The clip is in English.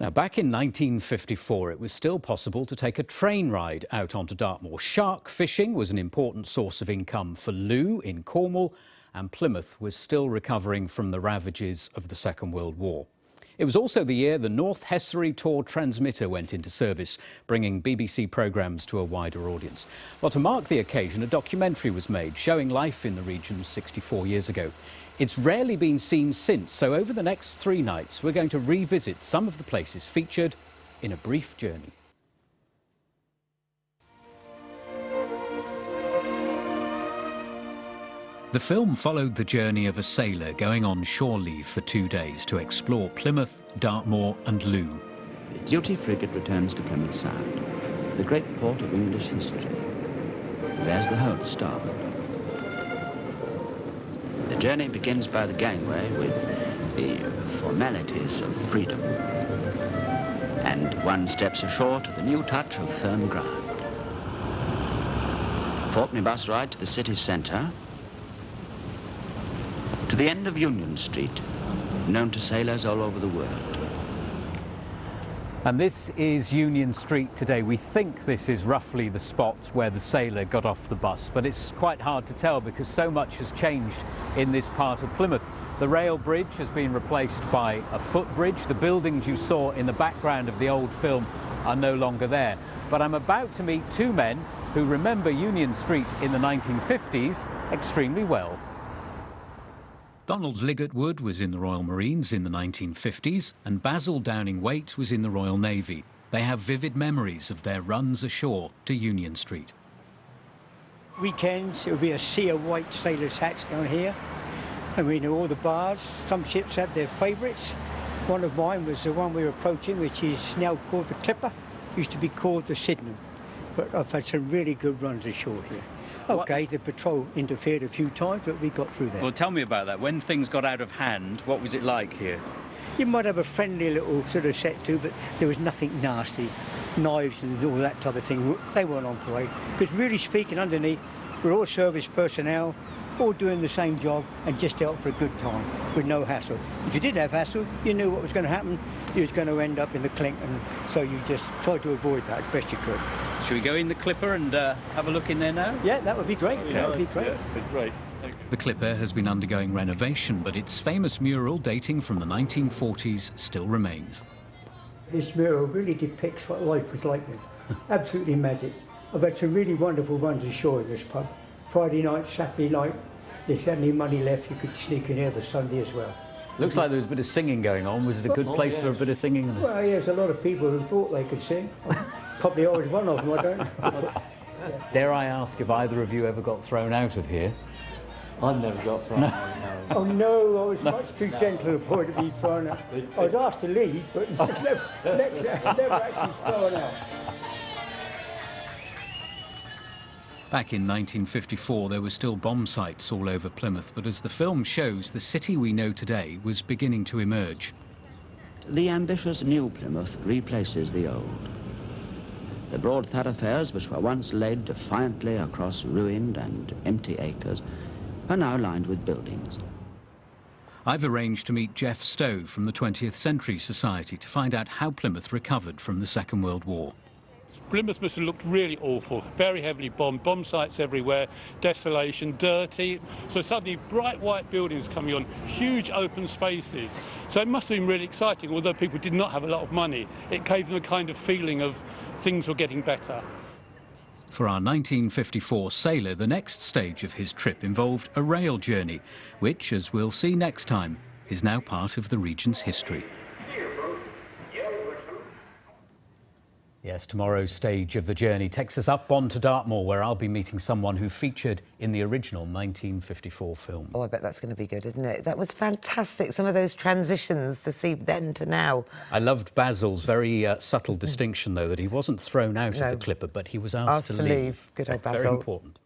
Now, back in 1954, it was still possible to take a train ride out onto Dartmoor. Shark fishing was an important source of income for Lou in Cornwall, and Plymouth was still recovering from the ravages of the Second World War. It was also the year the North Hessery Tor transmitter went into service, bringing BBC programmes to a wider audience. Well, to mark the occasion, a documentary was made showing life in the region 64 years ago. It's rarely been seen since, so over the next 3 nights, we're going to revisit some of the places featured in a brief journey. The film followed the journey of a sailor going on shore leave for 2 days to explore Plymouth, Dartmoor and Lou. The duty frigate returns to Plymouth Sound, the great port of English history. There's the hull starboard. The journey begins by the gangway with the formalities of freedom. And one steps ashore to the new touch of firm ground. Forkney bus ride to the city centre, to the end of Union Street, known to sailors all over the world. And this is Union Street today. We think this is roughly the spot where the sailor got off the bus, but it's quite hard to tell because so much has changed in this part of Plymouth. The rail bridge has been replaced by a footbridge. The buildings you saw in the background of the old film are no longer there. But I'm about to meet 2 men who remember Union Street in the 1950s extremely well. Donald Liggett-Wood was in the Royal Marines in the 1950s and Basil Downing-Waite was in the Royal Navy. They have vivid memories of their runs ashore to Union Street. Weekends, it would be a sea of white sailors' hats down here. And we knew all the bars. Some ships had their favourites. One of mine was the one we were approaching, which is now called the Clipper. Used to be called the Sydenham. But I've had some really good runs ashore here. OK, the patrol interfered a few times, but we got through that. Well, tell me about that. When things got out of hand, what was it like here? You might have a friendly little sort of set to, but there was nothing nasty. Knives and all that type of thing, they weren't on parade. Because really speaking, underneath, we're all service personnel, all doing the same job and just out for a good time with no hassle. If you did have hassle, you knew what was going to happen. You was going to end up in the clink, and so you just tried to avoid that as best you could. Should we go in the Clipper and have a look in there now? Yeah, that would be great. Yeah, that would be great. Yeah, that'd be great. Thank you. The Clipper has been undergoing renovation, but its famous mural dating from the 1940s still remains. This mural really depicts what life was like then. Absolutely magic. I've had some really wonderful runs ashore in this pub. Friday night, Saturday night. If you had any money left, you could sneak in here the Sunday as well. Looks like there was a bit of singing going on. Was it a good place for a bit of singing? Well, yeah, there's a lot of people who thought they could sing. Probably I was one of them, I don't know. But, yeah. Dare I ask if either of you ever got thrown out of here? I've never got thrown out, no. Oh no, I was much too gentle a boy to be thrown out. I was asked to leave, but never actually thrown out. Back in 1954, there were still bomb sites all over Plymouth, but as the film shows, the city we know today was beginning to emerge. The ambitious new Plymouth replaces the old. The broad thoroughfares which were once laid defiantly across ruined and empty acres are now lined with buildings. I've arranged to meet Jeff Stowe from the 20th Century Society to find out how Plymouth recovered from the Second World War. Plymouth must have looked really awful, very heavily bombed, bomb sites everywhere, desolation, dirty. So suddenly bright white buildings coming on, huge open spaces. So it must have been really exciting, although people did not have a lot of money. It gave them a kind of feeling of things were getting better. For our 1954 sailor, the next stage of his trip involved a rail journey, which, as we'll see next time, is now part of the region's history. Yes, tomorrow's stage of the journey takes us up on to Dartmoor, where I'll be meeting someone who featured in the original 1954 film. Oh, I bet that's going to be good, isn't it? That was fantastic, some of those transitions to see then to now. I loved Basil's very subtle distinction, though, that he wasn't thrown out of the Clipper, but he was asked to leave. Good old Basil. Very important.